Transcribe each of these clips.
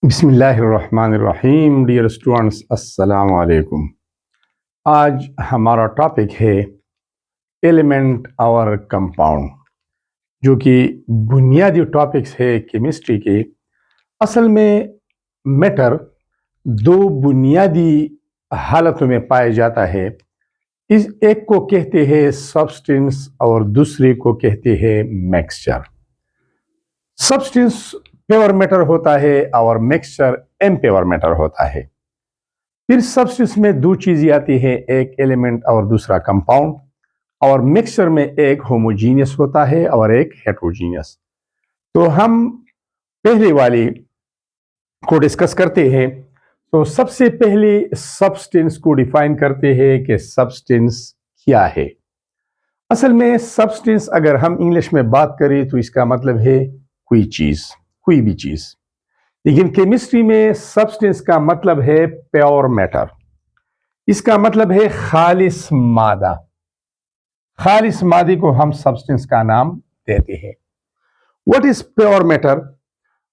بسم اللہ الرحمن الرحیم ڈیئر اسٹوڈنٹس السلام علیکم۔ آج ہمارا ٹاپک ہے ایلیمنٹ اور کمپاؤنڈ، جو کہ بنیادی ٹاپکس ہے کیمسٹری کے۔ اصل میں میٹر دو بنیادی حالتوں میں پایا جاتا ہے، اس ایک کو کہتے ہیں سبسٹنس اور دوسرے کو کہتے ہیں میکسچر۔ سبسٹنس پیور میٹر ہوتا ہے اور میکسچر امپیور میٹر ہوتا ہے۔ پھر سبسٹنس میں دو چیزیں آتی ہیں، ایک ایلیمنٹ اور دوسرا کمپاؤنڈ، اور مکسچر میں ایک ہوموجینس ہوتا ہے اور ایک ہیٹروجینس۔ تو ہم پہلے والی کو ڈسکس کرتے ہیں۔ تو سب سے پہلے سبسٹنس کو ڈیفائن کرتے ہیں کہ سبسٹنس کیا ہے۔ اصل میں سبسٹنس اگر ہم انگلش میں بات کریں تو اس کا مطلب ہے کوئی چیز، کوئی بھی چیز، لیکن کیمسٹری میں سبسٹنس کا مطلب ہے پیور میٹر۔ اس کا مطلب ہے خالص مادہ۔ خالص مادے کو ہم سبسٹنس کا نام دیتے ہیں۔ What is pure matter?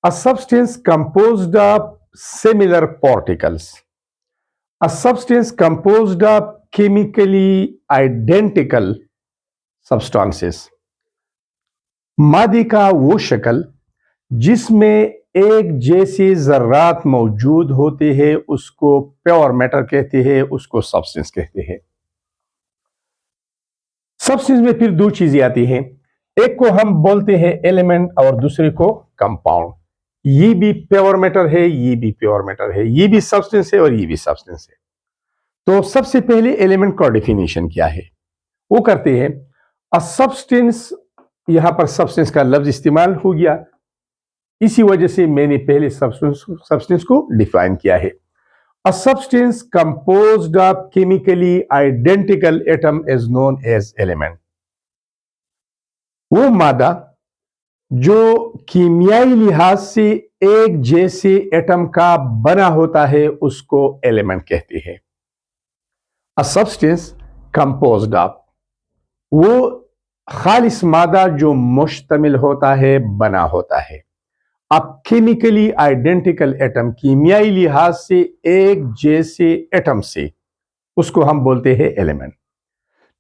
A substance composed of similar particles. A substance composed of chemically identical substances. مادے کا وہ شکل جس میں ایک جیسے ذرات موجود ہوتے ہیں اس کو پیور میٹر کہتے ہیں، اس کو سبسٹنس کہتے ہیں۔ سبسٹنس میں پھر دو چیزیں آتی ہیں، ایک کو ہم بولتے ہیں ایلیمنٹ اور دوسرے کو کمپاؤنڈ۔ یہ بھی پیور میٹر ہے، یہ بھی پیور میٹر ہے، یہ بھی سبسٹنس ہے اور یہ بھی سبسٹنس ہے۔ تو سب سے پہلے ایلیمنٹ کا ڈیفینیشن کیا ہے وہ کرتے ہیں۔ سبسٹنس، یہاں پر سبسٹنس کا لفظ استعمال ہو گیا، اسی وجہ سے میں نے پہلے سبسٹنس کو ڈیفائن کیا ہے۔ A substance composed of chemically identical atom is known as element. وہ مادہ جو کیمیائی لحاظ سے ایک جیسے ایٹم کا بنا ہوتا ہے اس کو ایلیمنٹ کہتے ہیں۔ A substance composed of، وہ خالص مادہ جو مشتمل ہوتا ہے، بنا ہوتا ہے۔ اب کیمیکلی آئیڈینٹیکل ایٹم، کیمیائی لحاظ سے ایک جیسے ایٹم سے، اس کو ہم بولتے ہیں element.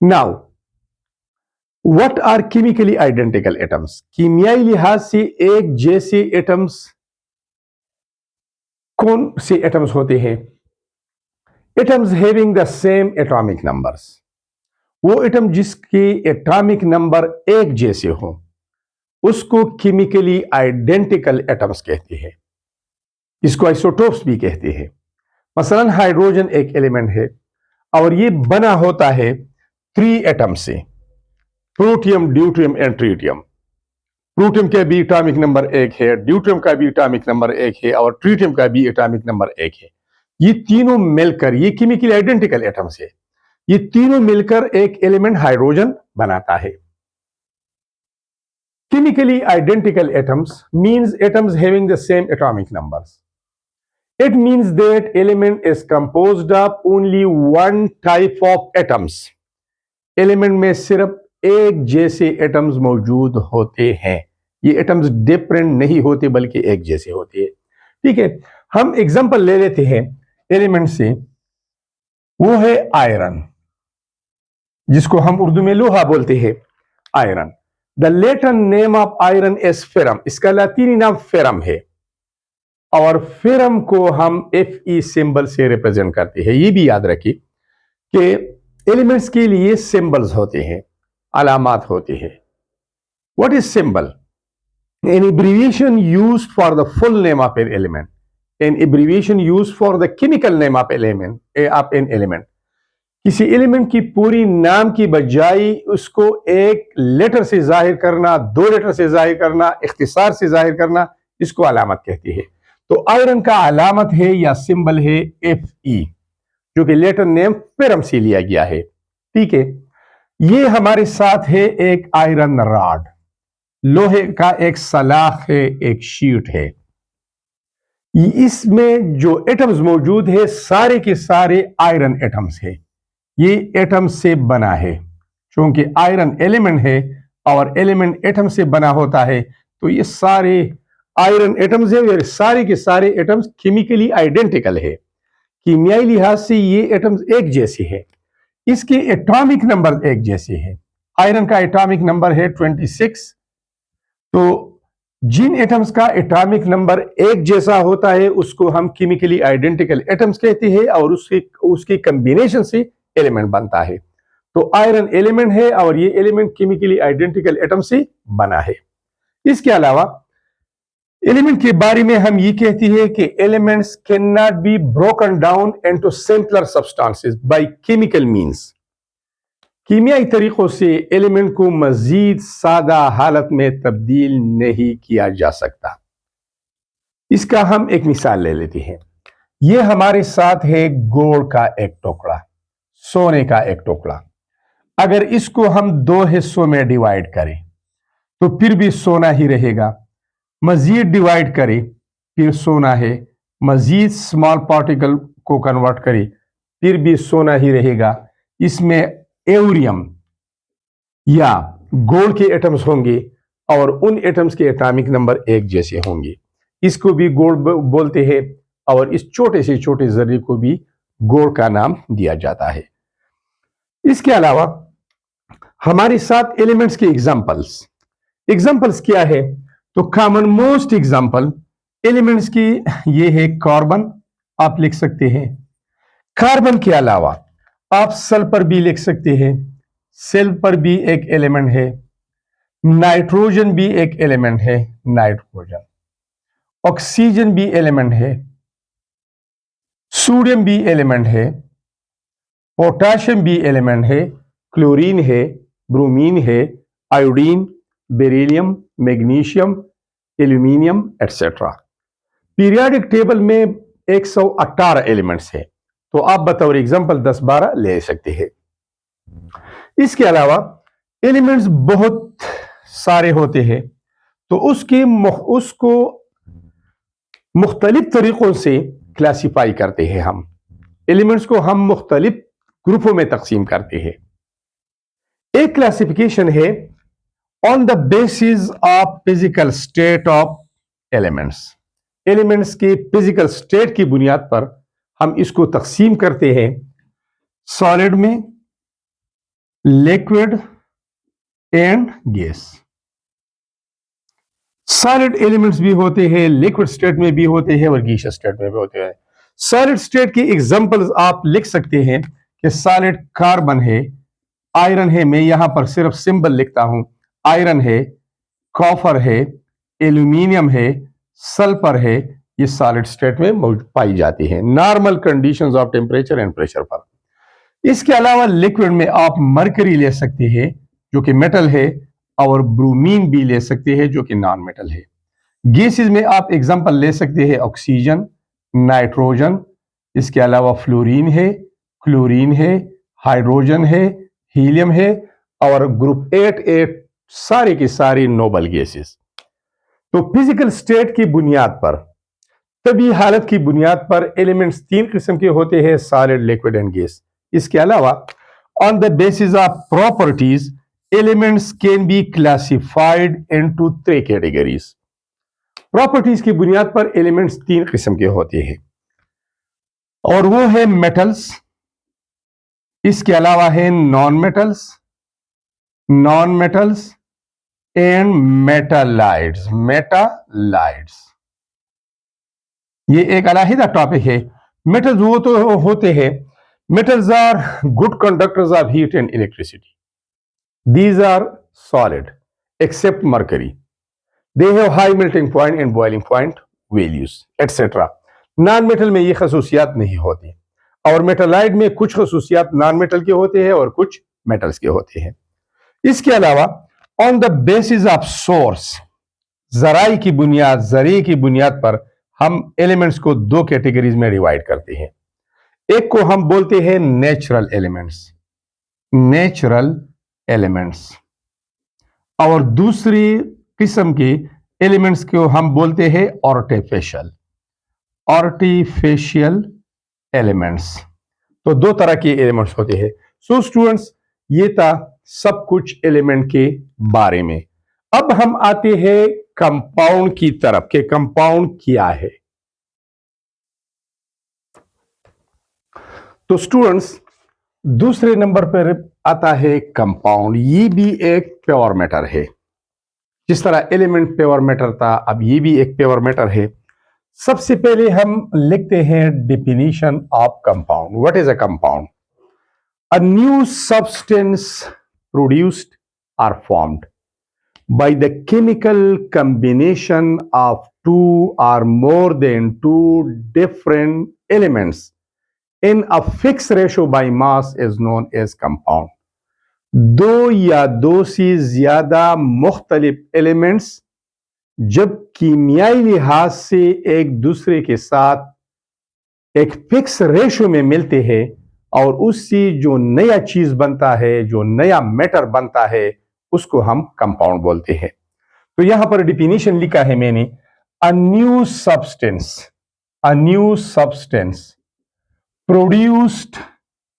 Now what are chemically identical atoms؟ کیمیائی لحاظ سے ایک جیسے ایٹمز کون سے ایٹمز ہوتے ہیں؟ Atoms having the same atomic numbers، وہ ایٹم جس کے ایٹامک نمبر ایک جیسے ہوں اس کو کیمیکلی آئیڈینٹیکل ایٹمز کہتے ہیں، اس کو آئسوٹوپس بھی کہتے ہیں۔ مثلا ہائیڈروجن ایک ایلیمنٹ ہے اور یہ بنا ہوتا ہے 3 ایٹم سے، پروٹیم، ڈیوٹریم اینڈ ٹریٹیم۔ پروٹیم کا بھی ایٹامک نمبر 1 ہے، ڈیوٹریم کا بھی ایٹامک نمبر 1 ہے اور ٹریٹیم کا بھی ایٹامک نمبر 1 ہے۔ یہ تینوں مل کر، یہ کیمیکلی آئیڈینٹیکل ایٹمز ہے، یہ تینوں مل کر ایک ایلیمنٹ ہائیڈروجن بناتا ہے۔ Chemically identical atoms means atoms having the same atomic numbers. It means that element is composed of only one type of atoms. Element میں صرف ایک جیسے atoms موجود ہوتے ہیں، یہ atoms different نہیں ہوتے بلکہ ایک جیسے ہوتے ہیں۔ ٹھیک ہے، ہم ایگزامپل لے لیتے ہیں ایلیمنٹ سے، وہ ہے آئرن، جس کو ہم اردو میں لوہا بولتے ہیں، iron. The Latin name of iron is ferrum، اس کا لاطینی نام فیرم ہے، اور فیرم کو ہم Fe سمبل سے ریپرزینٹ کرتے ہیں۔ یہ بھی یاد رکھیے کہ ایلیمنٹس کے لیے سمبلز ہوتے ہیں، علامات ہوتے ہیں۔ What is symbol؟ An abbreviation used for the full name of an element. An abbreviation used for the chemical name of an element. کسی ایلیمنٹ کی پوری نام کی بجائے اس کو ایک لیٹر سے ظاہر کرنا، 2 لیٹر سے ظاہر کرنا، اختصار سے ظاہر کرنا، اس کو علامت کہتے ہیں۔ تو آئرن کا علامت ہے یا سمبل ہے Fe، جو کہ لیٹر نیم فیرم سے لیا گیا ہے۔ ٹھیک ہے، یہ ہمارے ساتھ ہے ایک آئرن راڈ، لوہے کا ایک سلاخ ہے، ایک شیٹ ہے۔ اس میں جو ایٹمز موجود ہے سارے کے سارے آئرن ایٹمز ہیں، یہ ایٹم سے بنا ہے۔ چونکہ آئرن ایلیمنٹ ہے اور ایلیمنٹ ایٹم سے بنا ہوتا ہے تو یہ سارے आयरन एटम्स है, ये सारे के सारे एटम्स केमिकली आइडेंटिकल है, कीमियाई लिहाज से ये एटम्स एक जैसे है, इसके एटॉमिक नंबर एक जैसे है। आयरन का एटॉमिक नंबर है 26। तो जिन एटम्स का एटॉमिक नंबर एक जैसा होता है उसको हम केमिकली आइडेंटिकल एटम्स कहते हैं, और उसके कॉम्बिनेशन से एलिमेंट बनता है। तो आयरन एलिमेंट है और ये एलिमेंट केमिकली आइडेंटिकल एटम से बना है। इसके अलावा एलिमेंट के बारे में हम ये कहते हैं कि elements can not be broken down into simpler substances by chemical means. कीमियाई तरीकों से एलिमेंट को मजीद सादा हालत में तब्दील नहीं किया जा सकता। इसका हम एक मिसाल ले लेते हैं। यह हमारे साथ है गोल्ड का एक टुकड़ा, सोने का एक टुकड़ा। अगर इसको हम दो हिस्सों में डिवाइड करें तो फिर भी सोना ही रहेगा, मजीद डिवाइड करें फिर सोना है, मजीद स्मॉल पार्टिकल को कन्वर्ट करें फिर भी सोना ही रहेगा। इसमें एवरियम या गोल्ड के एटम्स होंगे और उन एटम्स के एटॉमिक नंबर एक जैसे होंगे। इसको भी गोल्ड बोलते हैं और इस छोटे से छोटे जर्रे को भी गोल्ड का नाम दिया जाता है। इसके अलावा हमारे साथ एलिमेंट्स के एग्जांपल्स क्या है? तो कॉमन मोस्ट एग्जांपल एलिमेंट्स की ये है कार्बन, आप लिख सकते हैं। कार्बन के अलावा आप सल्फर भी लिख सकते हैं, सल्फर भी एक एलिमेंट है। नाइट्रोजन भी एक एलिमेंट है, नाइट्रोजन। ऑक्सीजन भी एलिमेंट है, सोडियम भी एलिमेंट है, पोटाशियम भी एलिमेंट है, क्लोरीन है, ब्रोमीन है, iodine, beryllium, magnesium, aluminium etcetera. Periodic table में 118 एलिमेंट्स है, तो आप बतौर एग्जांपल 10-12 ले सकते हैं। इसके अलावा एलिमेंट्स बहुत सारे होते हैं, तो उसको मुख्तलिफ तरीकों से क्लासिफाई करते हैं। हम एलिमेंट्स को हम मुख्तलिफ ग्रुपों में तकसीम करते हैं। एक क्लासिफिकेशन है on the basis of physical state of elements. Elements के फिजिकल स्टेट की बुनियाद पर हम इसको तकसीम करते हैं सॉलिड में, liquid and gas. Solid elements भी होते हैं, लिक्विड स्टेट में भी होते हैं और गैसियस स्टेट में भी होते हैं। सॉलिड स्टेट की एग्जांपल्स आप लिख सकते हैं कि सॉलिड कार्बन है, आयरन है, मैं यहां पर सिर्फ सिंबल लिखता हूं, आयरन है, कॉपर है, एल्यूमिनियम है, सल्फर है, ये सॉलिड स्टेट में पाई जाती है normal conditions of temperature and pressure पर। इसके अलावा लिक्विड में आप मरकरी ले सकते हैं जो कि मेटल है, और ब्रोमीन भी ले सकते हैं जो कि नॉन मेटल है। गैसेस में आप एग्जांपल ले सकते हैं ऑक्सीजन, नाइट्रोजन, इसके अलावा फ्लोरीन है, क्लोरीन है, हाइड्रोजन है, हीलियम है, और ग्रुप 8 सारे की सारी नोबल गैसेस। तो फिजिकल स्टेट की बुनियाद पर, तभी हालत की बुनियाद पर एलिमेंट्स 3 किस्म के होते हैं, सॉलिड, लिक्विड एंड गैस। इसके अलावा on the basis of properties elements can be classified into 3 categories. Properties की बुनियाद पर एलिमेंट्स 3 किस्म के होते हैं, और वो है मेटल्स, इसके अलावा है नॉन मेटल्स एंड मेटालाइड्स। ये एक अलग टॉपिक है। मेटल्स वो तो होते हैं, metals are good conductors of heat and electricity. These are solid except mercury. They have high melting point and boiling point values, etc. Non metal में ये खसूसियात नहीं होती, और मेटालाइड में कुछ खसूसियात नॉन मेटल के होते हैं और कुछ मेटल्स के होते हैं। इसके अलावा on the basis of source, जराई की बुनियाद पर हम एलिमेंट्स को 2 कैटेगरीज में डिवाइड करते हैं। एक को हम बोलते हैं नेचुरल एलिमेंट्स, और दूसरी किस्म के एलिमेंट्स को हम बोलते हैं आर्टिफिशियल एलिमेंट्स। तो 2 तरह के एलिमेंट्स होते हैं। सो स्टूडेंट्स, ये था सब कुछ एलिमेंट के बारे में। अब हम आते हैं कंपाउंड की तरफ कि कंपाउंड क्या है। तो स्टूडेंट्स, दूसरे नंबर पर आता है कंपाउंड। ये भी एक प्योर मैटर है। जिस तरह एलिमेंट प्योर मैटर था, अब ये भी एक प्योर मैटर है। सबसे पहले हम लिखते हैं definition of compound. What is a compound? A new substance produced or formed by the chemical combination of two or more than two different elements in a fixed ratio by mass is known as compound. दो या दो से ज्यादा मुख्तलिफ elements जब कीमियाई लिहाज से एक दूसरे के साथ एक फिक्स रेशो में मिलते हैं और उससे जो नया चीज बनता है, जो नया मैटर बनता है, उसको हम कंपाउंड बोलते हैं। तो यहां पर डिफिनेशन लिखा है मैंने, a new substance produced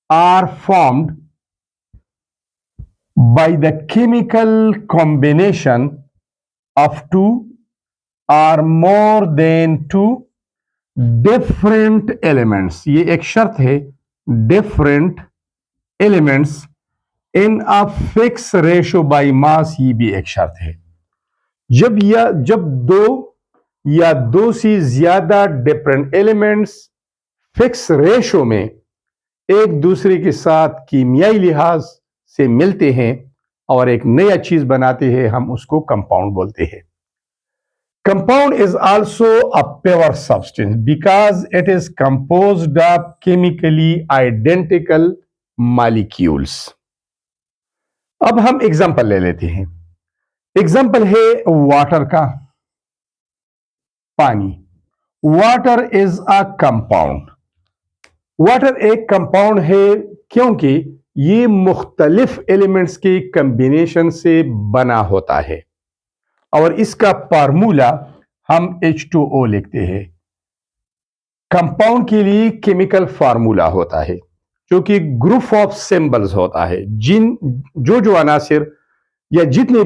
or formed by the chemical combination of two or more than two different elements. ये एक शर्त है, different elements in a fix ratio by mass, ये भी एक शर्त है। जब दो या दो से ज्यादा डिफरेंट एलिमेंट्स फिक्स रेशो में एक दूसरे के साथ कीमियाई लिहाज से मिलते हैं और एक नया चीज बनाते हैं, हम उसको कंपाउंड बोलते हैं। Compound is also a pure substance because it is composed of chemically identical molecules. अब हम एग्जाम्पल ले लेते हैं। एग्जाम्पल है वाटर का, पानी। Water is a compound. Water एक कंपाउंड है क्योंकि ये मुख्तलिफ एलिमेंट्स के कॉम्बिनेशन से बना होता है और इसका फार्मूला हम H2O लिखते हैं। कंपाउंड के लिए केमिकल फार्मूला होता है जो कि ग्रुप ऑफ सिंबल्स होता है। जो अनासिर या जितने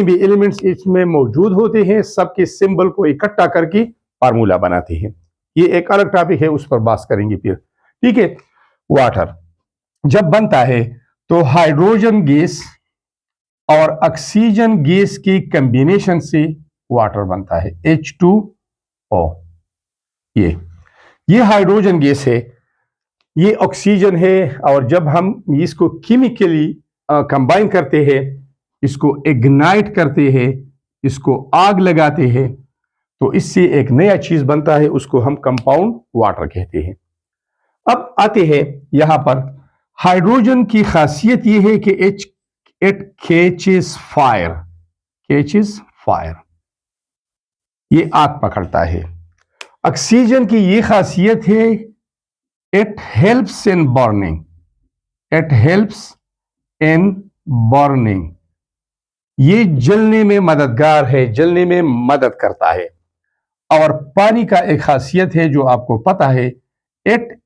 भी एलिमेंट्स इसमें मौजूद होते हैं, सबके सिंबल को इकट्ठा करके फार्मूला बनाते हैं। ये एक अलग टॉपिक है, उस पर बात करेंगे फिर। ठीक है। वाटर जब बनता है तो हाइड्रोजन गैस और ऑक्सीजन गैस की कॉम्बिनेशन से वाटर बनता है, H2O। ये हाइड्रोजन गैस है, ये ऑक्सीजन है, और जब हम इसको केमिकली कंबाइन करते हैं, इसको इग्नाइट करते हैं, इसको आग लगाते हैं, तो इससे एक नया चीज बनता है, उसको हम कंपाउंड वाटर कहते हैं। अब आते हैं यहां पर, हाइड्रोजन की खासियत यह है कि इट कैचेस फायर, ये आग पकड़ता है। ऑक्सीजन की ये खासियत है, इट हेल्प्स इन बर्निंग, ये जलने में मददगार है, जलने में मदद करता है। और पानी का एक खासियत है जो आपको पता है, इट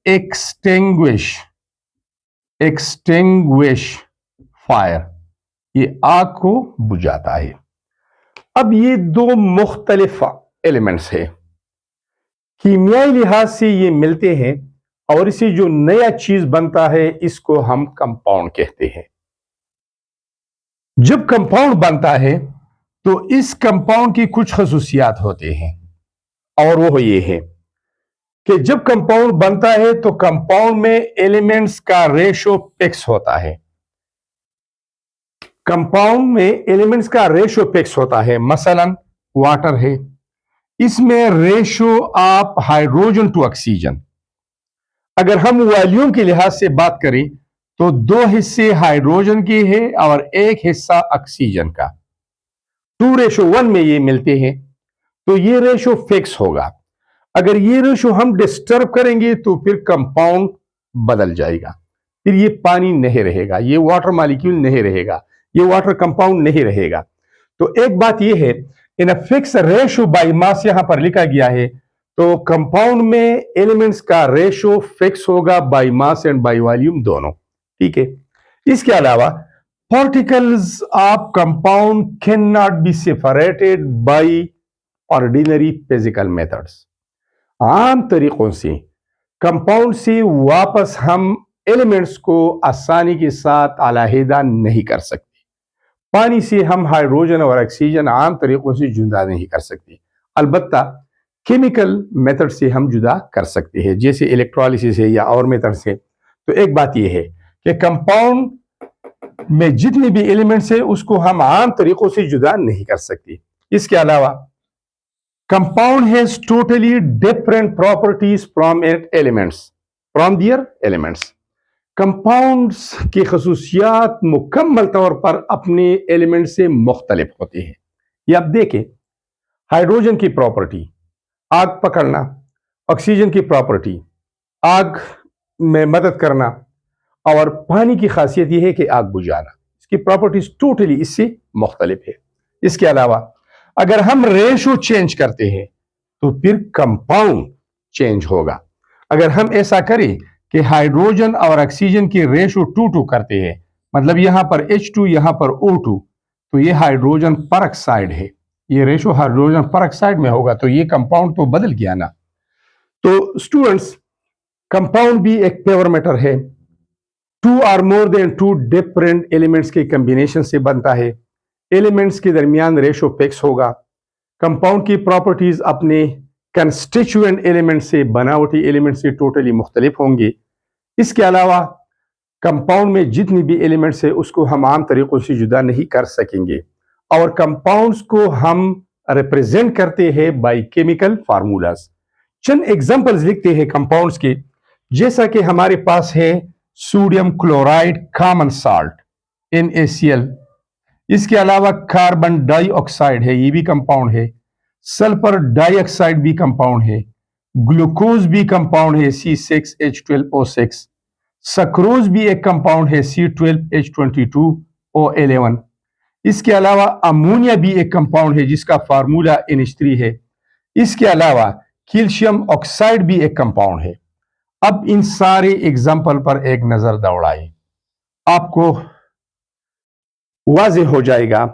एक्सटिंग्विश फायर, ये आग को बुझाता है। अब ये दो मुख्तलिफ एलिमेंट्स है, कीमियाई लिहाज से ये मिलते हैं और इसे जो नया चीज बनता है, इसको हम कंपाउंड कहते हैं। जब कंपाउंड बनता है तो इस कंपाउंड की कुछ खसूसियात होते हैं, और वो ये है कि जब कंपाउंड बनता है तो कंपाउंड में एलिमेंट्स का रेशो फिक्स होता है। कंपाउंड में एलिमेंट्स का रेशो फिक्स होता है। मसलन वाटर है, इसमें ratio of hydrogen to oxygen, अगर हम वॉल्यूम के लिहाज से बात करें तो 2 हिस्से हाइड्रोजन के हैं और 1 हिस्सा ऑक्सीजन का, 2:1 में ये मिलते हैं, तो ये रेशो फिक्स होगा। अगर ये रेशो हम डिस्टर्ब करेंगे तो फिर कंपाउंड बदल जाएगा, फिर ये पानी नहीं रहेगा, ये वाटर मॉलिक्यूल नहीं रहेगा, ये वाटर कंपाउंड नहीं रहेगा। तो एक बात ये है, in a fix ratio by mass यहां पर लिखा गया है, तो कंपाउंड में एलिमेंट्स का रेशो फिक्स होगा by mass and by volume दोनों। ठीक है। इसके अलावा particles of compound cannot be separated by ordinary physical methods. عام طریقوں سے کمپاؤنڈ سے واپس ہم ایلیمنٹس کو آسانی کے ساتھ علیحدہ نہیں کر سکتے. پانی سے ہم ہائیڈروجن اور آکسیجن عام طریقوں سے جدا نہیں کر سکتے. البتہ کیمیکل میتھڈ سے ہم جدا کر سکتے ہیں، جیسے الیکٹرالسس ہے یا اور میتھڈ سے. تو ایک بات یہ ہے کہ کمپاؤنڈ میں جتنے بھی ایلیمنٹس ہیں اس کو ہم عام طریقوں سے جدا نہیں کر سکتے. اس کے علاوہ compound has totally different properties from their elements. compounds کی خصوصیات مکمل طور پر اپنے ایلیمنٹ سے مختلف ہوتے ہیں. یہ آپ دیکھیں، ہائیڈروجن کی پراپرٹی آگ پکڑنا، آکسیجن کی پراپرٹی آگ میں مدد کرنا، اور پانی کی خاصیت یہ ہے کہ آگ بجھانا. اس کی پراپرٹیز ٹوٹلی اس سے مختلف ہے. اس کے علاوہ اگر ہم ریشو چینج کرتے ہیں تو پھر کمپاؤنڈ چینج ہوگا. اگر ہم ایسا کریں کہ ہائیڈروجن اور آکسیجن کی ریشو 2:2 کرتے ہیں، مطلب یہاں پر H2 یہاں پر O2، تو یہ ہائیڈروجن پر آکسائڈ ہے. یہ ریشو ہائیڈروجن پر آکسائڈ میں ہوگا تو یہ کمپاؤنڈ تو بدل گیا نا. تو اسٹوڈنٹس، کمپاؤنڈ بھی ایک پیور میٹر ہے. 2 or more than 2 different elements کے کمبینیشن سے بنتا ہے. ایلیمنٹس کے درمیان ریشو فکس ہوگا. کمپاؤنڈ کی پراپرٹیز اپنے کنسٹیچوئنٹ ایلیمنٹ سے، بناوٹی ایلیمنٹ سے ٹوٹلی مختلف ہوں گے. اس کے علاوہ کمپاؤنڈ میں جتنی بھی ایلیمنٹس ہیں اس کو ہم عام طریقوں سے جدا نہیں کر سکیں گے. اور کمپاؤنڈس کو ہم ریپرزینٹ کرتے ہیں بائی کیمیکل فارمولاز. چند ایگزامپلز لکھتے ہیں کمپاؤنڈس کے، جیسا کہ ہمارے پاس ہے sodium chloride common salt NaCl. اس کے علاوہ کاربن ڈائی آکسائڈ ہے، یہ بھی کمپاؤنڈ ہے. سلفر ڈائی آکسائڈ بھی کمپاؤنڈ ہے. گلوکوز بھی کمپاؤنڈ ہے C6H12O6. سکروز بھی ایک کمپاؤنڈ ہے C12H22O11. اس کے علاوہ امونیا بھی ایک کمپاؤنڈ ہے جس کا فارمولا NH3 ہے. اس کے علاوہ کیلشیم آکسائڈ بھی ایک کمپاؤنڈ ہے. اب ان سارے ایگزامپل پر ایک نظر دوڑائیں، آپ کو واضح ہو جائے گا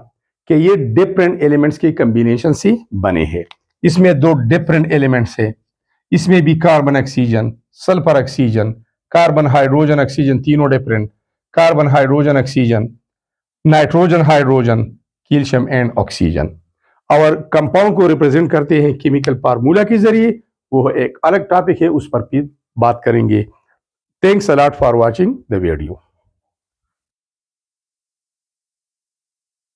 کہ یہ ڈفرینٹ ایلیمنٹس کے کمبینیشن سے بنے ہیں. اس میں 2 ڈفرینٹ ایلیمنٹس ہیں. اس میں بھی carbon oxygen, sulphur oxygen, carbon hydrogen oxygen, تینوں different. Carbon hydrogen oxygen, nitrogen hydrogen, calcium and oxygen. اور کمپاؤنڈ کو ریپرزینٹ کرتے ہیں کیمیکل فارمولا کے ذریعے. وہ ایک الگ ٹاپک ہے، اس پر پھر بات کریں گے. Thanks allot for watching the video.